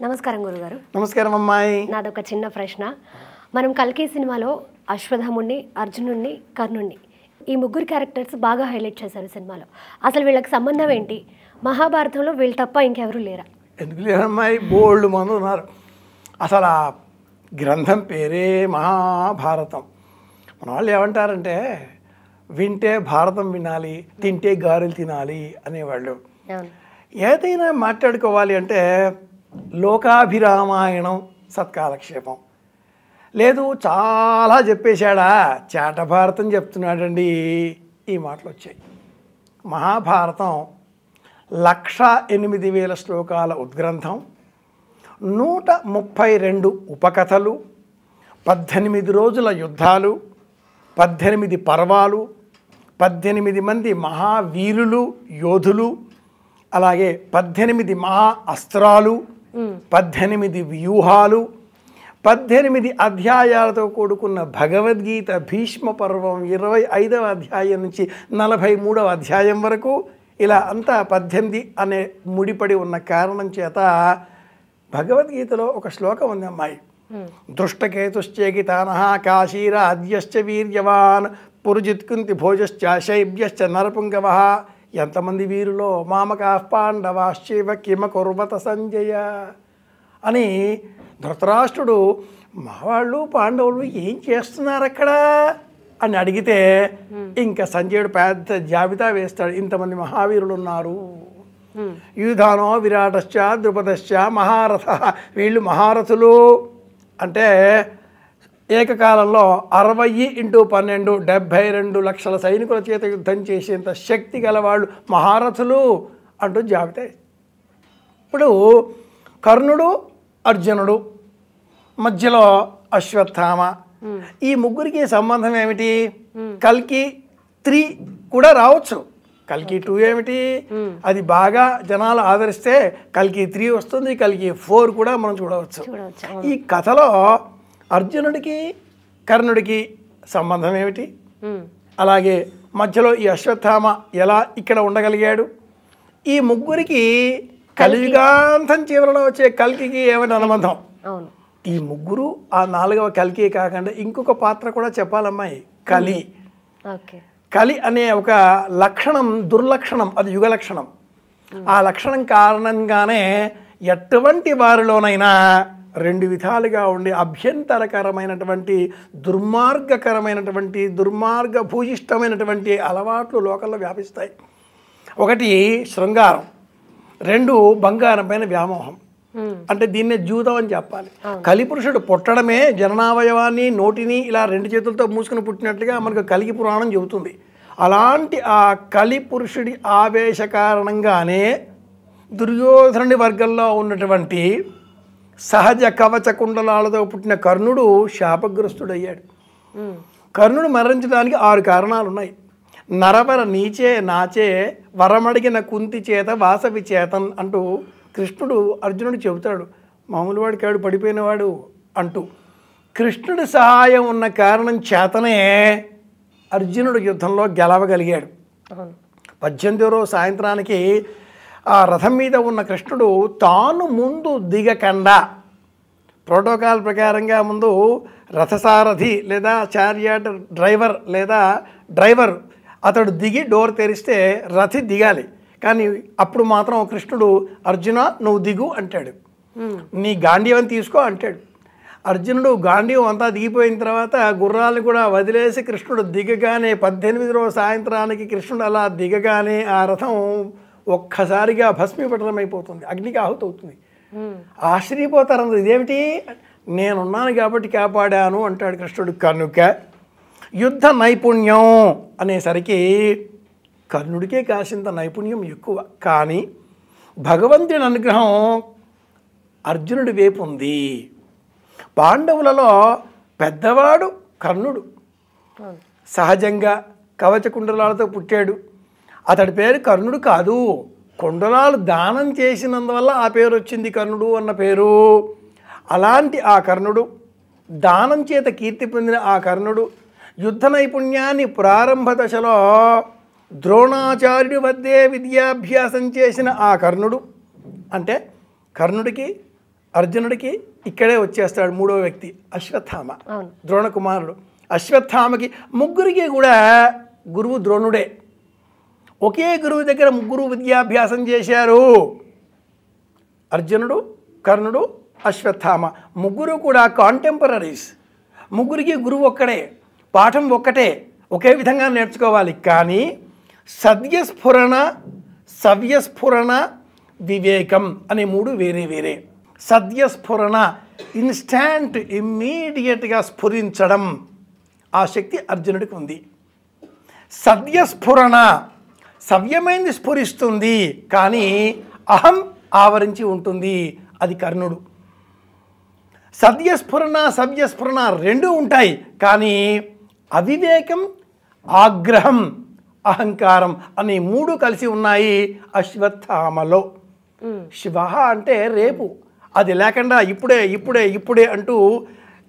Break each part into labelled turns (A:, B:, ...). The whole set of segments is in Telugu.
A: నమస్కారం గురుగారు.
B: నమస్కారం అమ్మాయి.
A: నాదొక చిన్న ప్రశ్న. మనం కల్కి సినిమాలో అశ్వత్థాముడిని, అర్జునుడిని, కర్ణుడిని ఈ ముగ్గురు క్యారెక్టర్స్ బాగా హైలైట్ చేశారు సినిమాలో. అసలు వీళ్ళకి సంబంధం ఏంటి? మహాభారతంలో వీళ్ళు తప్ప ఇంకెవరు లేరా?
B: ఎందుకు లేరమ్మాయి, బోల్డ్ మంది ఉన్నారు. అసలు ఆ గ్రంథం పేరే మహాభారతం. మన వాళ్ళు ఏమంటారంటే వింటే భారతం వినాలి, తింటే గారెలు తినాలి అనేవాళ్ళు. ఏదైనా మాట్లాడుకోవాలి అంటే లోకాభిరామాయణం సత్కాలక్షేపం. లేదు చాలా చెప్పేశాడా, చేట భారతం చెప్తున్నాడండి, ఈ మాటలు వచ్చాయి. మహాభారతం 1,08,000 శ్లోకాల ఉద్గ్రంథం, 132 ఉపకథలు, 18 రోజుల యుద్ధాలు, 18 పర్వాలు, 18 మంది మహావీరులు యోధులు, అలాగే 18 మహా అస్త్రాలు, 18 వ్యూహాలు, 18 అధ్యాయాలతో కూడుకున్న భగవద్గీత, భీష్మ పర్వం 25వ అధ్యాయం నుంచి 43వ అధ్యాయం వరకు, ఇలా అంతా 18 అనే ముడిపడి ఉన్న కారణం చేత భగవద్గీతలో ఒక శ్లోకం ఉంది అమ్మాయి. దృష్టకేతుశ్చేకితానః కాశీరాజ్యశ్చ వీర్యవాన్ పురుజిత్కుంతి భోజశ్చ శైబ్యశ్చ నరపుంగవః. ఎంతమంది వీరులో మామకాః పాండవాశ్చైవ కిమకుర్వత సంజయ అని ధృతరాష్ట్రుడు మా వాళ్ళు పాండవులు ఏం చేస్తున్నారు అక్కడ అని అడిగితే ఇంకా సంజయుడు పెద్ద జాబితా వేస్తాడు. ఇంతమంది మహావీరులు ఉన్నారు. యూధానో విరాటశ్చ ద్రుపదశ్చ మహారథ, వీళ్ళు మహారథులు. అంటే ఏకకాలంలో 60 × 12 72 లక్షల సైనికుల చేత యుద్ధం చేసేంత శక్తి గలవాళ్ళు మహారథులు అంటూ జాబితా. ఇప్పుడు కర్ణుడు, అర్జునుడు, మధ్యలో అశ్వత్థామ, ఈ ముగ్గురికి సంబంధం ఏమిటి? కల్కి 3 కూడా రావచ్చు, కల్కి 2 ఏమిటి? అది బాగా జనాలు ఆదరిస్తే కల్కి 3 వస్తుంది, కల్కి 4 కూడా మనం చూడవచ్చు. ఈ కథలో అర్జునుడికి కర్ణుడికి సంబంధం ఏమిటి? అలాగే మధ్యలో ఈ అశ్వత్థామ ఎలా ఇక్కడ ఉండగలిగాడు? ఈ ముగ్గురికి కలియుగాంతం చివరలో వచ్చే కల్కికి ఏమిటి అనుబంధం? ఈ ముగ్గురు ఆ 4వ కల్కి కాకుండా ఇంకొక పాత్ర కూడా చెప్పాలమ్మాయి, కలి. కలి అనే ఒక లక్షణం, దుర్లక్షణం, అది యుగ లక్షణం. ఆ లక్షణం కారణంగానే ఎటువంటి వారిలోనైనా 2 విధాలుగా ఉండే అభ్యంతరకరమైనటువంటి దుర్మార్గకరమైనటువంటి దుర్మార్గభూయిష్టమైనటువంటి అలవాట్లు లోకంలో వ్యాపిస్తాయి. ఒకటి శృంగారం, 2 బంగారం పైన వ్యామోహం. అంటే దీన్నే జూదం అని చెప్పాలి. కలిపురుషుడు పుట్టడమే జననావయవాన్ని, నోటిని ఇలా 2 చేతులతో మూసుకుని పుట్టినట్లుగా మనకు కలికి పురాణం చెబుతుంది. అలాంటి ఆ కలిపురుషుడి ఆవేశ కారణంగానే దుర్యోధనుడి వర్గంలో ఉన్నటువంటి సహజ కవచ కుండలాలతో పుట్టిన కర్ణుడు శాపగ్రస్తుడయ్యాడు. కర్ణుడు మరణించడానికి 6 కారణాలు ఉన్నాయి. నరవర నీచే నాచే వరమడిగిన కుంతి చేత వాసవి చేతన్ అంటూ కృష్ణుడు అర్జునుడు చెబుతాడు. మామూలు వాడు కాడు, పడిపోయినవాడు అంటూ. కృష్ణుడి సహాయం ఉన్న కారణం చేతనే అర్జునుడు యుద్ధంలో గెలవగలిగాడు. 18వ రోజు సాయంత్రానికి ఆ రథం మీద ఉన్న కృష్ణుడు తాను ముందు దిగకుండా, ప్రోటోకాల్ ప్రకారంగా ముందు రథసారథి లేదా చారియట్ డ్రైవర్ లేదా డ్రైవర్ అతడు దిగి డోర్ తెరిస్తే రథి దిగాలి. కానీ అప్పుడు మాత్రం కృష్ణుడు అర్జున నువ్వు దిగు అంటాడు, నీ గాంధీవం తీసుకో అంటాడు. అర్జునుడు గాంధీవం అంతా దిగిపోయిన తర్వాత గుర్రాలను కూడా వదిలేసి కృష్ణుడు దిగగానే 18వ రోజు సాయంత్రానికి కృష్ణుడు అలా దిగగానే ఆ రథం ఒక్కసారిగా భస్మీపటనమైపోతుంది, అగ్నికి ఆహుతి అవుతుంది. ఆశ్చర్యపోతారు, ఇదేమిటి, నేనున్నాను కాబట్టి కాపాడాను అంటాడు కృష్ణుడు. కనుక యుద్ధ నైపుణ్యం అనేసరికి కర్ణుడికే కాసింత నైపుణ్యం ఎక్కువ. కానీ భగవంతుని అనుగ్రహం అర్జునుడి వైపు ఉంది. పాండవులలో పెద్దవాడు కర్ణుడు, సహజంగా కవచ కుండలాలతో పుట్టాడు. అతడి పేరు కర్ణుడు కాదు, కుండలాలు దానం చేసినందువల్ల ఆ పేరు వచ్చింది, కర్ణుడు అన్న పేరు. అలాంటి ఆ కర్ణుడు, దానం చేత కీర్తి పొందిన ఆ కర్ణుడు, యుద్ధ నైపుణ్యాన్ని ప్రారంభ దశలో ద్రోణాచార్యుడి వద్దే విద్యాభ్యాసం చేసిన ఆ కర్ణుడు, అంటే కర్ణుడికి అర్జునుడికి ఇక్కడే వచ్చేస్తాడు మూడో వ్యక్తి అశ్వత్థామ,
A: అవును.
B: ద్రోణ కుమారుడు. అశ్వత్థామకి ముగ్గురికి కూడా గురువు ద్రోణుడే. ఒకే గురువు దగ్గర ముగ్గురు విద్యాభ్యాసం చేశారు. అర్జునుడు, కర్ణుడు, అశ్వత్థామ ముగ్గురు కూడా కాంటెంపరీస్. ముగ్గురికి గురువు ఒక్కడే, పాఠం ఒక్కటే, ఒకే విధంగా నేర్చుకోవాలి. కానీ సద్యస్ఫురణ, సవ్యస్ఫురణ, వివేకం అనే మూడు వేరే వేరే. సద్యస్ఫురణ ఇన్స్టాంట్, ఇమ్మీడియట్గా స్ఫురించడం, ఆ శక్తి అర్జునుడికి ఉంది. సద్యస్ఫురణ సవ్యమైంది స్ఫురిస్తుంది, కానీ అహం ఆవరించి ఉంటుంది, అది కర్ణుడు. సద్యస్ఫురణ సవ్యస్ఫురణ రెండు ఉంటాయి, కానీ అవివేకం, ఆగ్రహం, అహంకారం అనే మూడు కలిసి ఉన్నాయి అశ్వత్థామలో. శివ అంటే రేపు, అది లేకుండా ఇప్పుడే ఇప్పుడే ఇప్పుడే అంటూ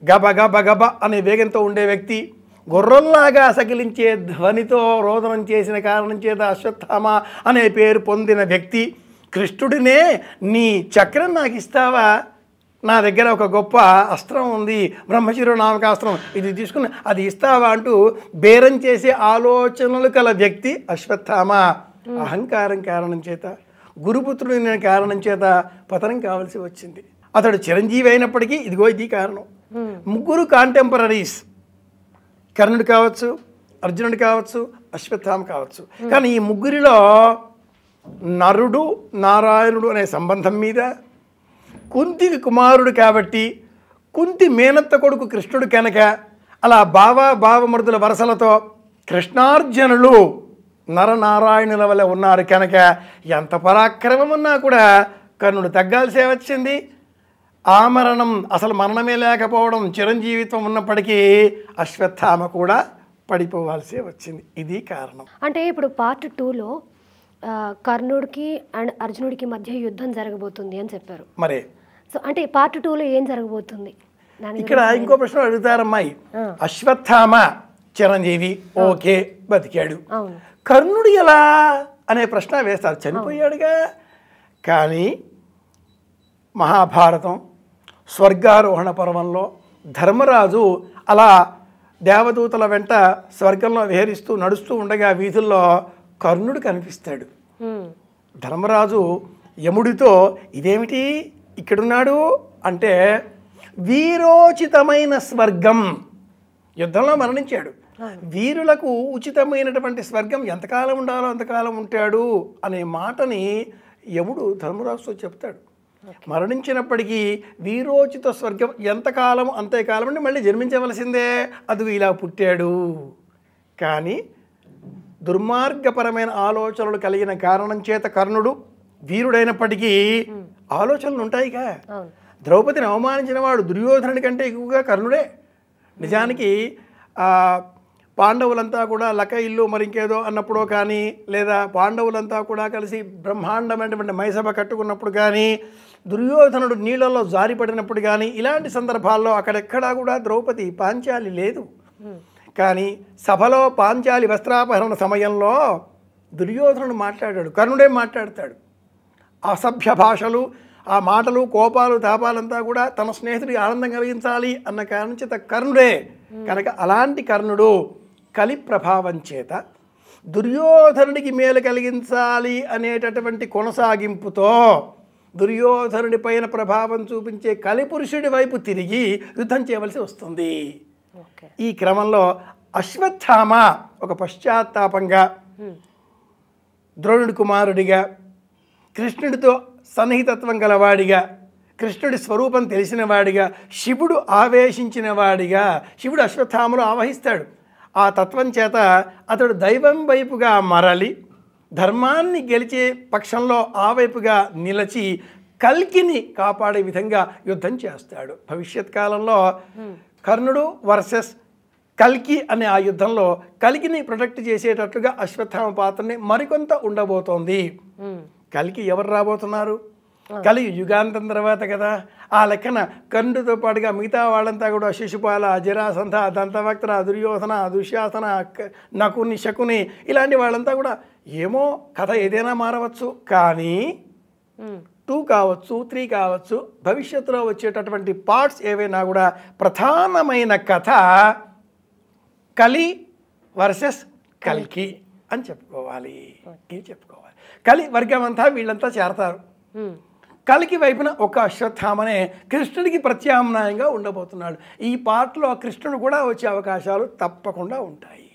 B: గబ గబ గబ అనే వేగంతో ఉండే వ్యక్తి, గుర్రంలాగా సకిలించే ధ్వనితో రోదనం చేసిన కారణం చేత అశ్వత్థామ అనే పేరు పొందిన వ్యక్తి. కృష్ణుడినే నీ చక్రం నాకు ఇస్తావా, నా దగ్గర ఒక గొప్ప అస్త్రం ఉంది, బ్రహ్మశిరో నామకాస్త్రం, ఇది తీసుకుని అది ఇస్తావా అంటూ బేరం చేసే ఆలోచనలు కల వ్యక్తి అశ్వత్థామ. అహంకారం కారణం చేత, గురుపుత్రుడి కారణం చేత పతనం కావాల్సి వచ్చింది. అతడు చిరంజీవి అయినప్పటికీ ఇదిగో ఇది కారణం. ముగ్గురు కాంటెంపరీస్, కర్ణుడు కావచ్చు, అర్జునుడు కావచ్చు, అశ్వత్థామ కావచ్చు. కానీ ఈ ముగ్గురిలో నరుడు నారాయణుడు అనే సంబంధం మీద, కుంతికి కుమారుడు కాబట్టి కుంతి మేనత్త కొడుకు కృష్ణుడు కనుక అలా భావమృదుల వరసలతో కృష్ణార్జునులు నరనారాయణుల వల్ల ఉన్నారు కనుక ఎంత పరాక్రమం ఉన్నా కూడా కర్ణుడు తగ్గాల్సే వచ్చింది. ఆమరణం, అసలు మరణమే లేకపోవడం, చిరంజీవిత్వం ఉన్నప్పటికీ అశ్వత్థామ కూడా పడిపోవాల్సే వచ్చింది. ఇది కారణం.
A: అంటే ఇప్పుడు పార్ట్ 2లో కర్ణుడికి అండ్ అర్జునుడికి మధ్య యుద్ధం జరగబోతుంది అని చెప్పారు.
B: మరే
A: సో అంటే పార్ట్ 2లో ఏం జరగబోతుంది?
B: ఇక్కడ ఇంకో ప్రశ్న అడుగుతారమ్మాయి. అశ్వత్థామ చిరంజీవి, ఓకే బతికాడు, కర్ణుడు ఎలా అనే ప్రశ్న వేస్తారు. చనిపోయాడుగా. కానీ మహాభారతం స్వర్గారోహణ పర్వంలో ధర్మరాజు అలా దేవదూతల వెంట స్వర్గంలో విహరిస్తూ నడుస్తూ ఉండగా వీధుల్లో కర్ణుడు కనిపిస్తాడు. ధర్మరాజు యముడితో ఇదేమిటి ఇక్కడున్నాడు అంటే, వీరోచితమైన స్వర్గం, యుద్ధంలో మరణించాడు, వీరులకు ఉచితమైనటువంటి స్వర్గం ఎంతకాలం ఉండాలో అంతకాలం ఉంటాడు అనే మాటని యముడు ధర్మరాజుతో చెప్తాడు. మరణించినప్పటికీ వీరోచిత స్వర్గం ఎంతకాలం అంతేకాలం అంటే మళ్ళీ జన్మించవలసిందే, అది ఇలా పుట్టాడు. కానీ దుర్మార్గపరమైన ఆలోచనలు కలిగిన కారణం చేత కర్ణుడు వీరుడైనప్పటికీ ఆలోచనలు ఉంటాయిగా. ద్రౌపదిని అవమానించిన వాడు దుర్యోధనుడి కంటే ఎక్కువగా కర్ణుడే. నిజానికి పాండవులంతా కూడా లక ఇల్లు మరింకేదో అన్నప్పుడో కానీ, లేదా పాండవులంతా కూడా కలిసి బ్రహ్మాండమైనటువంటి మైసభ కట్టుకున్నప్పుడు కానీ, దుర్యోధనుడు నీళ్ళల్లో జారిపడినప్పుడు కానీ, ఇలాంటి సందర్భాల్లో అక్కడెక్కడా కూడా ద్రౌపది పాంచాలి లేదు. కానీ సభలో పాంచాలి వస్త్రాపహరణ సమయంలో దుర్యోధనుడు మాట్లాడాడు, కర్ణుడే మాట్లాడతాడు. అసభ్య భాషలు, ఆ మాటలు, కోపాలు, తాపాలంతా కూడా తన స్నేహితుడికి ఆనందం కలిగించాలి అన్న కారణం చేత కర్ణుడే. కనుక అలాంటి కర్ణుడు కలి ప్రభావం చేత దుర్యోధనుడికి మేలు కలిగించాలి అనేటటువంటి కొనసాగింపుతో దుర్యోధనుడి పైన ప్రభావం చూపించే కలిపురుషుడి వైపు తిరిగి యుద్ధం చేయవలసి వస్తుంది. ఈ క్రమంలో అశ్వత్థామ ఒక పశ్చాత్తాపంగా, ద్రోణుడి కుమారుడిగా, కృష్ణుడితో సన్నిహితత్వం గలవాడిగా, కృష్ణుడి స్వరూపం తెలిసిన వాడిగా, శివుడు ఆవేశించిన వాడిగా, శివుడు అశ్వత్థామలో ఆవహిస్తాడు. ఆ తత్వం చేత అతడు దైవం వైపుగా మరలి ధర్మాన్ని గెలిచే పక్షంలో ఆ వైపుగా నిలిచి కల్కిని కాపాడే విధంగా యుద్ధం చేస్తాడు. భవిష్యత్ కాలంలో కర్ణుడు వర్సెస్ కల్కి అనే ఆ యుద్ధంలో కల్కిని ప్రొటెక్ట్ చేసేటట్లుగా అశ్వత్థామ పాత్రని మరికొంత ఉండబోతోంది. కల్కి ఎవరు రాబోతున్నారు? కలి యుగాంతం తర్వాత కదా. ఆ లెక్కన కర్ణుడితో పాటుగా మిగతా వాళ్ళంతా కూడా శిశుపాల, జరాసంధ, దంతవక్త్ర, దుర్యోధన, దుశ్శాసన, నకుని, శకుని ఇలాంటి వాళ్ళంతా కూడా ఏమో కథ ఏదైనా మారవచ్చు. కానీ 2 కావచ్చు, 3 కావచ్చు, భవిష్యత్తులో వచ్చేటటువంటి పార్ట్స్ ఏవైనా కూడా ప్రధానమైన కథ కలి వర్సెస్ కల్కి అని చెప్పుకోవాలి. ఇది చెప్పుకోవాలి. కలి వర్గం అంతా వీళ్ళంతా చేరతారు. కల్కి వైపున ఒక అశ్వత్థామనే కృష్ణుడికి ప్రత్యామ్నాయంగా ఉండబోతున్నాడు. ఈ పార్ట్లో కృష్ణుడు కూడా వచ్చే అవకాశాలు తప్పకుండా ఉంటాయి.